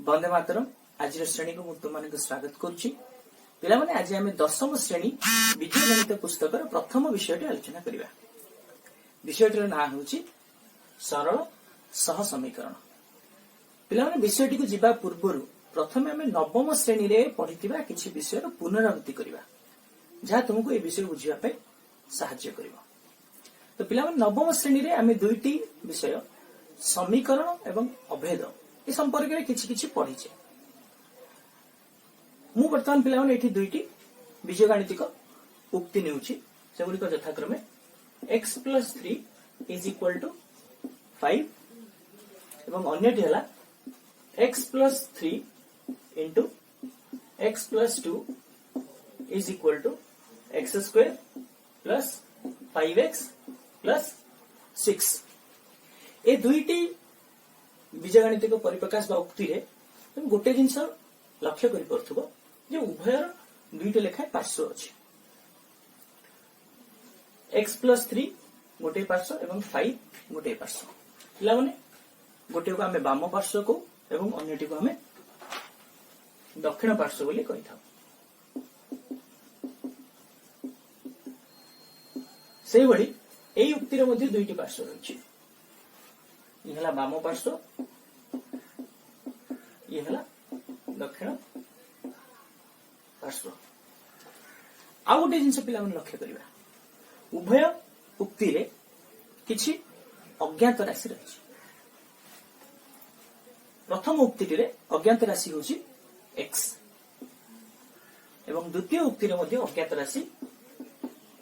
वंदे मातरम। आज श्रेणी को तुमको स्वागत करुच्ची। पिला माने आज आम दशम श्रेणी विजय गणित पुस्तक प्रथम विषय आलोचना करवा। विषयटर ना हूँ सरल सह समीकरण। पिला माने विषयटी को जीवा पूर्व प्रथम आम नवम श्रेणी रे पढ़ी किसी विषय पुनरावृत्ति करवा जहाँ तुमको ये विषय बुझापी साहाय्य कर। तो पिला माने नवम श्रेणी रे आम दुईटी विषय समीकरण एवं अभेद ए संपर्क में किछि पढ़ीचे। मु वर्तमान पिला माने एठी दुईटी बीजगणितिक उक्ति नेउछि से गुडी को यथाक्रमे x + 3 = 5 एवं अन्यटी हला x + 3 * x + 2 = x² + 5x + 6। ए दुईटी बीजगणितिक परिप्रकाश बा उक्ति रे तुम गोटे जिनस लक्ष्य करि परथबो जे उभयर दुईटे लेखा पार्श्व अछि। x + 3 गोटे पार्श्व एवं 5 गोटे पार्श्व। पिला माने गोटे को हमें वाम पार्श्व को एवं अन्यटी को हमें दक्षिण पार्श्व बोली कहि थाउ। सेहि बडी एई उक्ति रे मध्ये दुईटी पार्श्व रहिछि। ये हला वाम पार्श्व, ये हला दक्षिण पार्श्व। आ गोटे जिनस पिला मन लक्ष्य करिवा उभय उक्ति रे किछि अज्ञात राशि रहिछि। प्रथम उक्ति रे अज्ञात राशि होछि x एवं द्वितीय उक्ति रे मध्ये अज्ञात राशि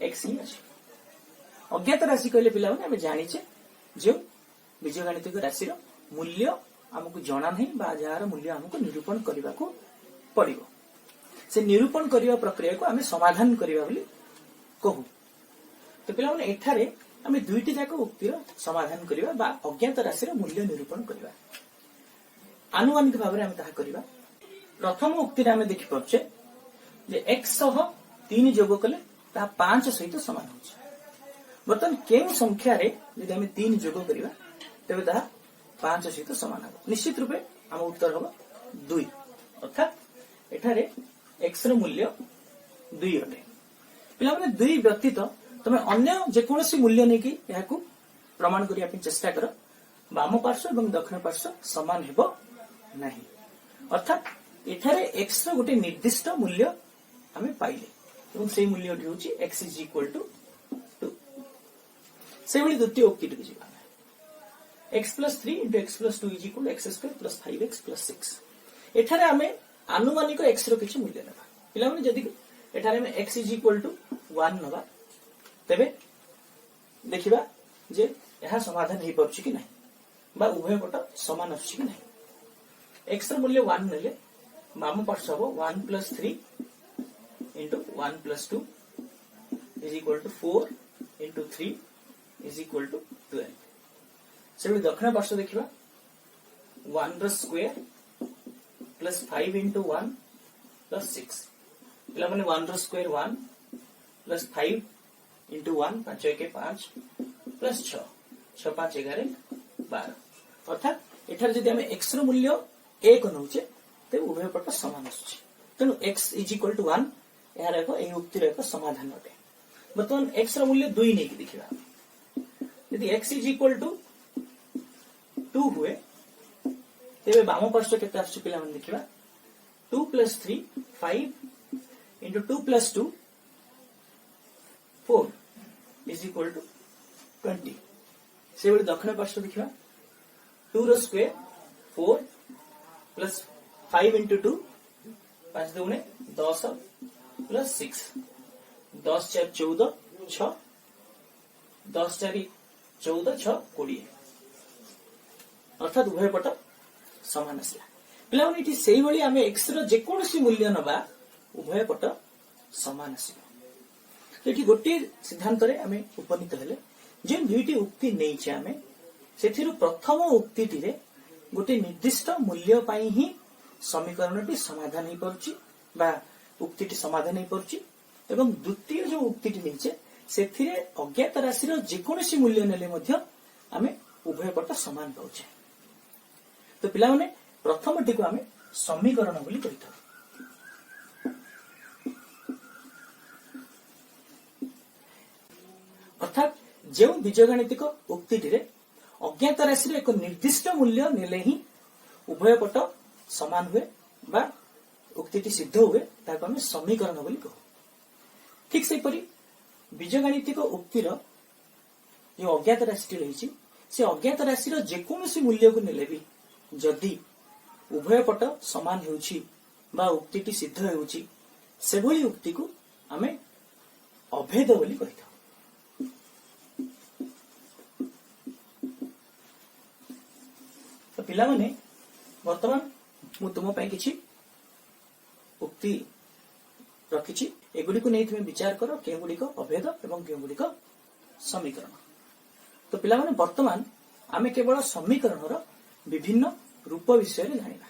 x ही अछि। अज्ञात राशि कहले पिला माने हम जानिछे जे बीजगणितिक राशि मूल्य आमको जना नहीं बा जार मूल्य आमको निरूपण करने को पड़िबो। से निरूपण करने प्रक्रिया को आमे समाधान करबा बोली कहू। तो पिला माने एठारे आमे दुईटी जाक उक्तिर समाधान करबा बा अज्ञात राशि मूल्य निरूपण करबा। आनुमानिक भाव में आमे ताहा करबा। प्रथम उक्ति रे आमे देखि परछे जे x सह 3 जोग कले ता 5 सहित समान होछि। बर्तन केउ संख्या रे यदि आमे 3 जोग करबा तेबे ताहा 5 सहित समान हो। निश्चित रूपे आम उत्तर हम 2 अर्थात एठारे x र मूल्य 2 अटे। पिला माने 2 व्यतीत तमे अन्य जेकोसी मूल्य नै कि याकू प्रमाण करिया पे चेष्टा कर वाम पार्श्व एवं दक्षिण पार्श्व समान हेबो नाही। अर्थात एठारे x र गोटे निर्दिष्ट मूल्य हमें पाइले एवं सेही मूल्य होउची x = 2। सेही बली द्वितीय उक्ति के जीवा x + 3 * x + 2 = x² + 5x + 6। एठारे हमें आनुमानिक x रो किछि मूल्य नबा। पिला माने जदि एठारे हमें x = 1 नबा तबे देखिबा जे यह समाधान हे परछि कि नाही बा उभय पट समान अछि कि नाही। x रो मूल्य 1 नेले वाम पार्श्व हो 1 + 3 * 1 + 2 = 4 * 3 = 12। से दक्षिण पार्श्व देखिबा 1 ର स्क्वायर + 5 * 1 + 6। पिला माने 1 ର स्क्वायर 1 + 5 * 1 5 × 1 5 + 6 6 5 11 12। अर्थात एठार जदि हमें x रो मूल्य 1 नउचे ते उभय पट समान आछी। तेनु x = 1 यार एक एही उक्ति रे एक समाधान अटे। बर्तमान x रो मूल्य 2 नै कि देखिबा यदि x = 2 हुए तेरे वाम पार्श्व केते आछी पिला मन देखिबा 2 + 3 5 * 2 + 2 4 = 20। से बडी दक्षिण पार्श्व देखिबा 2 रो स्क्वायर 4 + 5 * 2 5 * 2 10 + 6 10 * 4 14 6 10 * 4 14 6 20। अर्थात उभय पट समान आसला। पिला माने इठी सेही भली आमे x रो जेकोसी मूल्य नबा उभय पट समान आसीबो। एठी गोटे सिद्धांत रे आमे उपनीत हेले जे दुईटी उक्ति नेइछे आमे सेथिरु प्रथम उक्तिटी रे गोटे निर्दिष्ट मूल्य पाई ही समीकरणटी समाधान हे परछि बा उक्तिटी समाधान हे परछि एवं द्वितीय जो उक्तिटी नेइछे सेथिरे अज्ञात राशि रो जेकोसी मूल्य नेले मध्य आमे उभय पट समान पाउछे। तो पिला माने प्रथमटी को आम समीकरण बोली कहिथाउ। अर्थात जो बीजगणितिक उक्ति अज्ञात राशि एक निर्दिष्ट मूल्य नेले ही उभय पट समान हुए बा उक्ति सिद्ध हुए ताको आम समीकरण बोली कहू। ठीक से परी बीजगणितिक उक्तिर जो अज्ञात राशि रही से अज्ञात राशि जेकोसी मूल्य को नेले भी जदि उभय पट समान होउछि बा उक्ति सिद्ध होउछि से भली उक्ति को आमे अभेद बोली कहिथाउ। तो पिला माने वर्तमान मु तुम पई किछि उक्ति रखिछि एगुडी को नै तुम विचार करो के गुडी को अभेद एवं के गुडी को समीकरण। तो पिला माने वर्तमान आमे केवल समीकरण रो विभिन्न रूप विषय रे जानिबा।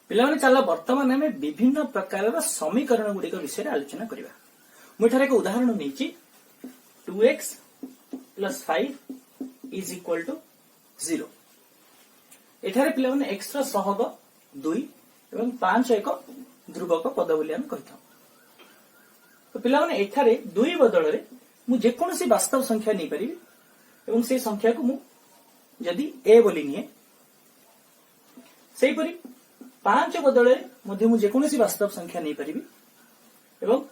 पिला माने चला वर्तमान आमे विभिन्न प्रकार रो समीकरण गुडी को विषय रे आलोचना करिबा। मु एठारे एक उदाहरण नेछि 2x + 5 = 0। एठारे पिला माने x रो सहग 2 एवं 5 एक ध्रुवक पद बोली हम कहिथाउ। तो पिला माने एठारे 2 बदल रे मु जेकोसी वास्तव संख्या नै परिबी एवं से संख्या को मु यदि a बोली निए सेही परी 5 बदल रे मध्ये मु जेकोसी वास्तव संख्या नै परिबी एवं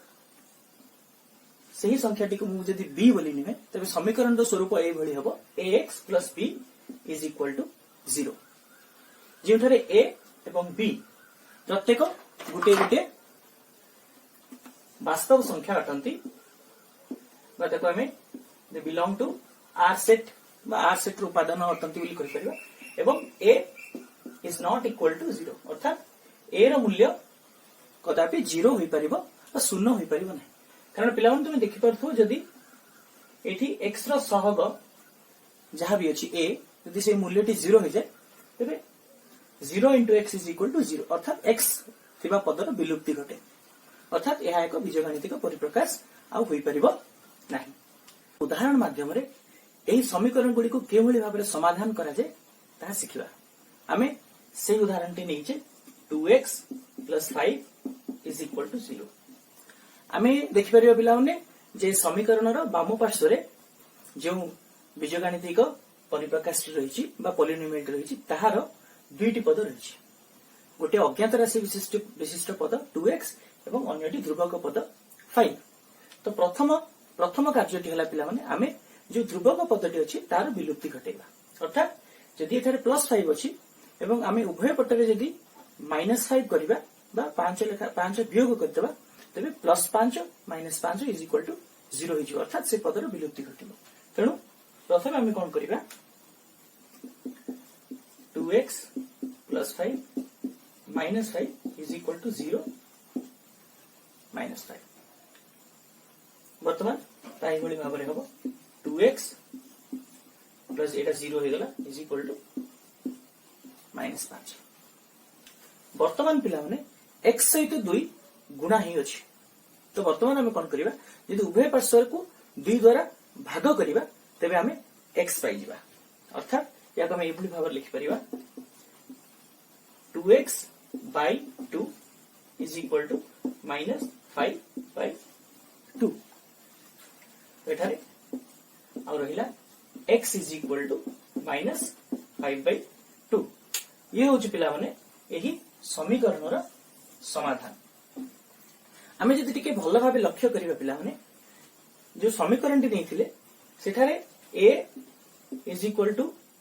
सही संख्याटी को मु यदि b बोली निए तबे समीकरण रो स्वरूप ए भली हबो ax + b = 0। जेठारे a एवं b प्रत्येक गुटे गुटे वास्तव संख्या अटंती ताको आमे they belong to R set बा आर सेट उपादान अटंती बोली कहि परिबा एवं a is not equal to 0 अर्थात a रो मूल्य कदापि 0 होई परिबो बा शून्य होई परिबो नै। कारण पिला मन तुमे देखि परथो जदी एठी x रो सहग जहा भी अछि a यदि से मूल्यटी 0 हो जाय तबे 0 * x = 0 अर्थात x थिबा पदर विलुप्ति घटे अर्थात यह एक बीजगणितिक परिप्रकाश आ होई परिबो नाही। उदाहरण माध्यम रे एही समीकरण गुडी को केवली भाबरे समाधान करा जाय ता सिखिबा। आमे से उदाहरणटी नेइचे 2x + 5 = 0। आमे देखि परिबा पिलाउने जे समीकरण रो बाम पार्श्व रे जो बीजगणितिक परिप्रकाश रहिछि बा पॉलिनोमियल रहिछि ताहार दुईटी पद रहिछि। गोटे अज्ञात राशि विशिष्ट पद 2x एवं अन्यटी ध्रुवक पद 5। तो प्रथम कार्यटी हला पिला माने आमे जो ध्रुवक पदटी अछि तार विलुप्ति घटेबा अर्थात जदि एठारे +5 अछि एवं आमे उभय पटरे जदि -5 करिबा बा 5 वियोग करतबा तबे +5 - 5 = 0 होइजो अर्थात से पदर विलुप्ति घटिबो। तेनु प्रथम आमे कोन करिबा 2x + 5 - 5 = 0 - 5 वर्तमान ताई भली भाबरे हबो 2x प्लस एटा 0 हे गला = -5। वर्तमान पिला माने x सहित 2 गुणा ही अछि। तो वर्तमान हम कोन करिबा यदि उभय पार्श्व को 2 द्वारा भाग करिबा तबे हमें x पाई जिबा अर्थात या हम एभली भाबर लिखि परिबा 2x / 2 = -5/2। एठारे आ रहिला x = -5/2। ये होछि पिला माने एही समीकरण रो समाधान। आमे जदि टिके भलो भाबे लक्ष्य करिबा पिला माने जो समीकरण टी नैथिले सेठारे a =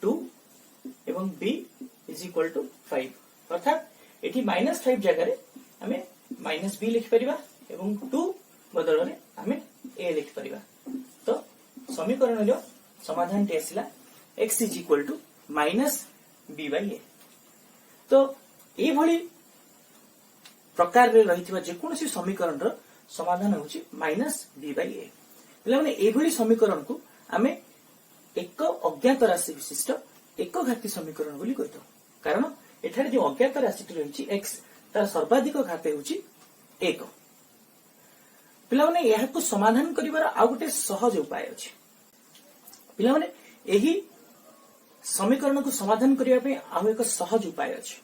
2 एवं b = 5 अर्थात एठी -5 जगह रे हमें -b लिखि परिबा एवं 2 बदल रे हमें a लिखि परिबा। तो समीकरण जो समाधान टी आसिला x = -b/a। तो ए भली प्रकार रे रहितबा जे कोनोसी समीकरण रो समाधान होछि -b/a। माने ए भली समीकरण को आमे एक अज्ञात राशि विशिष्ट एक घाती समीकरण बोली कहितो। कारण एठारे जो अज्ञात राशि रहिछि x तार सर्वाधिक घाते होछि 1। पिला माने यह को समाधान करिवार आ गोटे सहज उपाय अछि। पिला माने एही समीकरण को समाधान करने आउ एक सहज उपाय अच्छे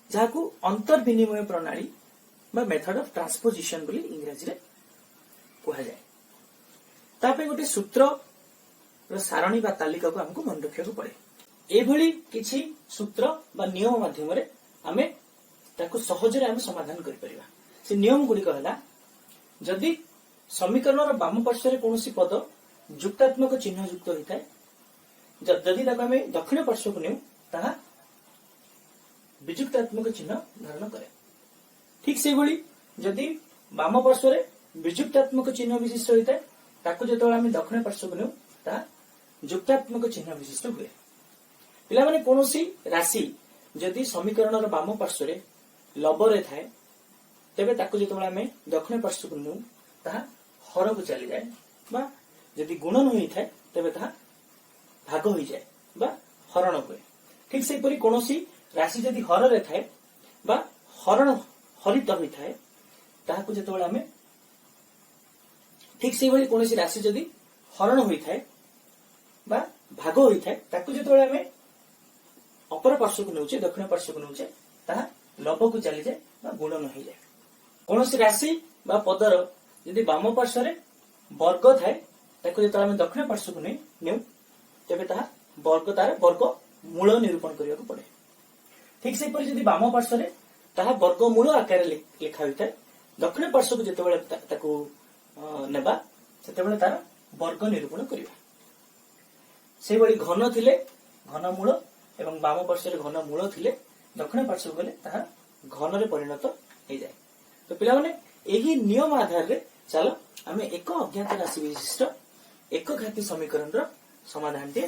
जहां अंतर विनिमय प्रणाली मेथड ऑफ ट्रांसपोजिशन बोली इंग्रजी रे कहा जाए। तापे गोटे सूत्र सारणी बा तालिका को हमको मन रखा पड़े। एभली किछि सूत्र बा नियम माध्यम रे आमे ताको सहजरे आमे समाधान करि परिबा। से नियम गुडी कहला जदि समीकरण रो बाम पार्श्व रे कोनोसी पद जुक्तात्मक चिन्ह युक्त होइताय जदि ताको आमे दक्षिण पार्श्व को नेउ ताहा विजुक्तात्मक चिन्ह धारण करे। ठीक से भली जदि बाम पार्श्व रे विजुक्तात्मक चिन्ह विशिष्ट होइताय ताको जेतोळ आमे दक्षिण पार्श्व को नेउ ताहा जुक्तात्मक चिन्ह विशिष्ट हुए। पिला माने कोनोसी राशि जदि समीकरण रो बाम पार्श्व रे लबरे थाए तेबे ताको जेतोळ आमे दक्षिण पार्श्व को नेउ ताहा हर को चली जाए बा जदि गुणन होई थाए तेबे ताहा भाग होई जाए बा हरण हुए। ठीक से परि कोनोसी राशि जदि हर रे थाए बा हरण हरित होई थाए ताहा को जेतोळ आमे ठीक से भली कोनोसी राशि जदि हरण होई थाए बा भाग होई थाए ताको जेतोळ आमे अपर पार्श्व को नेउचे दक्षिण पार्श्व को नेउचे ताहा लब को चली जाए बा गुणन होई जाए। कोनोसी राशि बा पदर यदि बाम पार्श्व रे वर्ग थाए ताको जेतोळ आमे दक्षिण पार्श्व को नेउ तेबे ताहा वर्ग तार वर्ग मूल निरूपण करिया को पड़े। ठीक से परि यदि बाम पार्श्व रे ताहा वर्ग मूल आकार लिखा होई थाए दक्षिण पार्श्व को जेतोळे ताको नेबा सेतेबेले तार वर्ग निरूपण करिया। से बड़ी घन थिले घन मूल एवं बाम पार्श्व रे घन मूल थिले दक्षिण पार्श्व गले ताहा घन रे परिणत हो जाए। तो पिला माने एही नियम आधार रे चलो आमे एक अज्ञात राशि विशिष्ट एक घाती समीकरण रो समाधान टे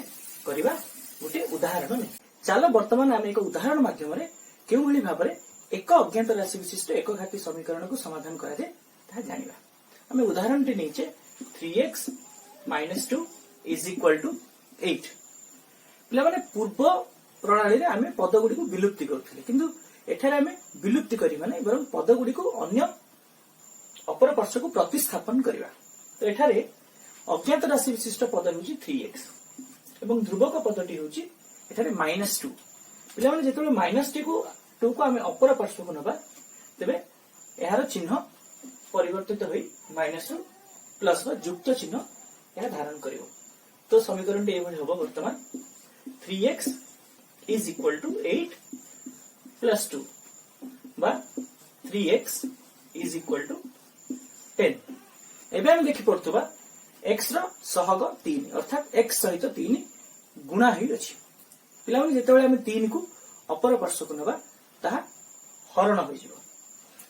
करिबा गोटे उदाहरण ने। चलो वर्तमान आमे एक उदाहरण माध्यम रे केउ भली भाबरे एक अज्ञात राशि विशिष्ट एक घाती समीकरण को समाधान करा जाए ता जानिबा। आमे उदाहरण टे नीचे 3x - 2 = 8 पिला माने पूर्व प्रणाली रे आमे पद गुडी को विलुप्ति करथिले किंतु एठारे आमे विलुप्ति करी माने बरं पद गुडी को अन्य अपर पार्श्व को प्रतिस्थापन करिवा। तो एठारे अज्ञात राशि विशिष्ट पद होची 3x एवं ध्रुवक पदटी होची एठारे -2। पिला माने जेतोले -2 को आमे अपर पार्श्व को नबा तबे एहार चिन्ह परिवर्तित होई -2 प्लस व युक्त चिन्ह एहा धारण करिवो। तो समीकरण टे एभली होबो वर्तमान 3x = 8 + 2 बा 3x = 10। एबे हम देखि पड़तबा x रो सहग 3 अर्थात x सहित 3 गुणा होई अछि। पिला माने जेतेबेले हम 3 को अपर पार्श्व को नबा ताहा हरण होई जिवो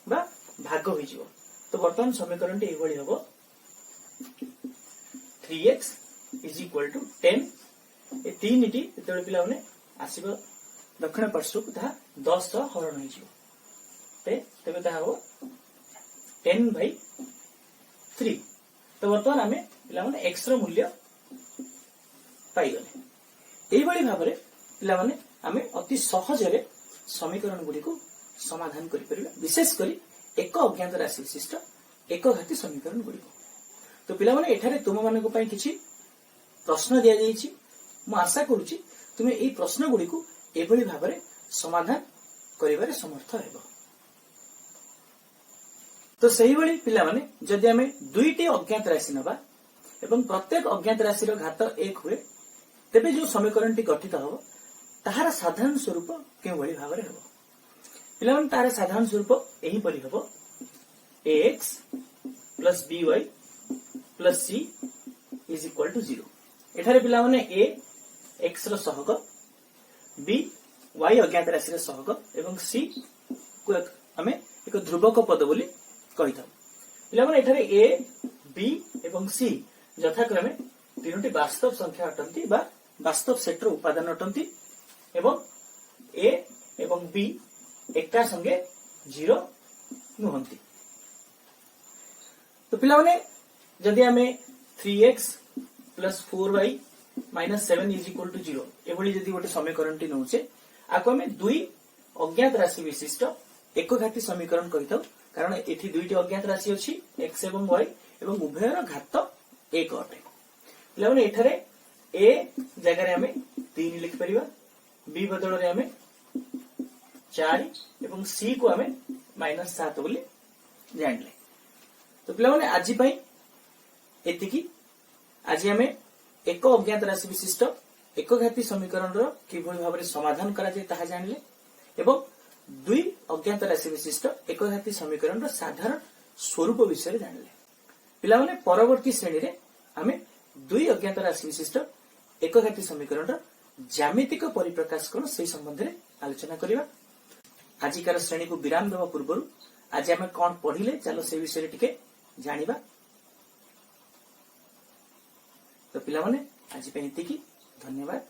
बा भाग होई जिवो। तो वर्तमान समीकरण टे एभली होबो 3x = 10 ए 3 टी जेतेबेले पिला माने आसीबो दक्षिण पार्श्व को ताहा 10 हरण होई जिवो तेबे ताहा हो 10/3। तो वर्तमान आमे पिला माने x रो मूल्य पाई गले। एई बळी भाबरे पिला माने आमे अति सहज रे समीकरण गुडी को समाधान करि परिबा विशेष करी एक अज्ञात राशि विशिष्ट एक घाती समीकरण गुडी को। तो पिला माने एठारे तुम माने को पई किछि प्रश्न दिया जाईछि मु आशा करूछि तुमे एई प्रश्न गुडी को एभली भाबरे समाधान करिबारे समर्थ हेबो। तो सही भली पिला माने जदि आमे दुईटी अज्ञात राशि नबा एवं प्रत्येक अज्ञात राशि रो घात 1 हुए तेबे जो समीकरण टी गठित हो ताहार साधारण स्वरूप के भली भाबरे हेबो। पिला माने ताहार साधारण स्वरूप एही परि हेबो ax + by + c = 0। एठारे पिला माने a x row सहग b y अज्ञात राशि रो सहग एवं c को हमें एक ध्रुवक पद बोली कहि था। पिला माने एठारे a b एवं c यथाक्रमे तीनोटी वास्तव संख्या अटंती बा वास्तव सेट रो उपादान अटंती एवं a एवं b एका संगे 0 नुहंती। तो पिला माने जदि हमें 3x + 4y - 7 = 0 एभली जदि गोटे समीकरण टी नउचे आको हमें दुई अज्ञात राशि विशिष्ट एक घाती समीकरण कहि थाउ कारण एथि दुईटी अज्ञात राशि अछि x एवं y एवं उभयर घात 1 अटे। पिला माने एठारे ए जगह आम 3 लिखिपर, बी बदल में आम 4 एवं सी को आम -7 बोली जानले। तो पिला माने आज एतिकी। आज आम एक अज्ञात राशि विशिष्ट एकघाती समीकरण किभଳି भाବରେ समाधान करा जाय ताहा जानले एवं 2 अज्ञात राशि विशिष्ट एकघाती समीकरण साधारण स्वरूप विषय जानले। पिला माने परवर्ती श्रेणी रे आम 2 अज्ञात राशि विशिष्ट एकघाती समीकरण ज्यामितिक परिप्रकाश कौन से संबंध में आलोचना करवा। आजिकार श्रेणी को विराम देवा पूर्व आज आम कौन पढ़िले चलो से विषय टिके जानिबा। तो पिला माने आज पे एतिकी। धन्यवाद।